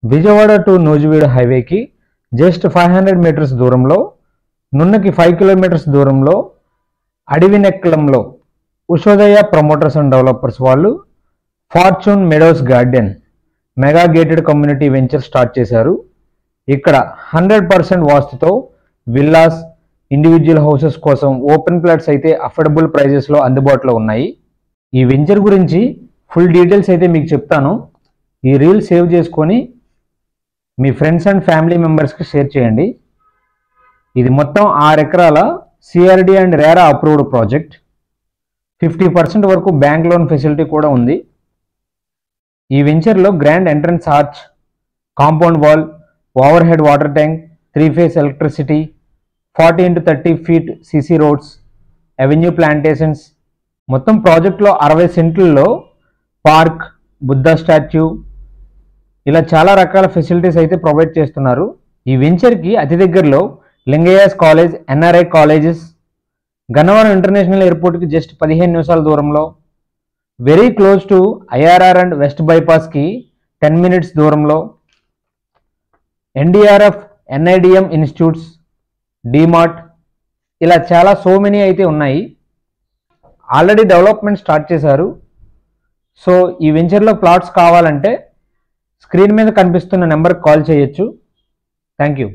Vijayawada to Nuzvid హైవేకి just 500 metres దూరంలో, నున్నకి 5 kilometres దూరంలో, అడవినెక్కలంలో ఉషోదయ ప్రమోటర్స్ అండ్ డెవలపర్స్ వాళ్ళు fortune Meadows garden mega gated community venture start చేశారు. ఇక్కడ 100% వాస్తుతో విల్లాస్, ఇండివిజువల్ హౌసెస్ కోసం ఓపెన్ ప్లాట్స్ అయితే అఫోర్డబుల్ ప్రైజెస్లో అందుబాటులో ఉన్నాయి. ఈ వెంచర్ గురించి ఫుల్ డీటెయిల్స్ అయితే మీకు చెప్తాను. ఈ రీల్ సేవ్ చేసుకొని మీ ఫ్రెండ్స్ అండ్ ఫ్యామిలీ మెంబర్స్కి షేర్ చేయండి. ఇది మొత్తం 6 ఎకరాల CRD and RERA approved project. 50% వరకు బ్యాంక్ లోన్ ఫెసిలిటీ కూడా ఉంది. ఈ వెంచర్లో grand entrance arch, compound wall, over head water tank, 3-phase electricity, 40 into 30 feet CC roads, avenue plantations, మొత్తం ప్రాజెక్ట్లో 60 సెంట్లలో పార్క్, బుద్ధ స్టాచ్యూ, ఇలా చాలా రకాల ఫెసిలిటీస్ అయితే ప్రొవైడ్ చేస్తున్నారు. ఈ వెంచర్కి అతి దగ్గరలో Lingayya's college, NRI colleges, Gannavaram international ఎయిర్పోర్ట్కి జస్ట్ 15 నిమిషాల దూరంలో, very close to IRR and west బైపాస్కి 10 minutes దూరంలో, ఎన్డీఆర్ఎఫ్, ఎన్ఐడిఎం ఇన్స్టిట్యూట్స్, డిమార్ట్, ఇలా చాలా మెనీ అయితే ఉన్నాయి. ఆల్రెడీ డెవలప్మెంట్ స్టార్ట్ చేశారు. సో ఈ వెంచర్లో ప్లాట్స్ కావాలంటే స్క్రీన్ మీద కనిపిస్తున్న నెంబర్కి కాల్ చేయొచ్చు. Thank you.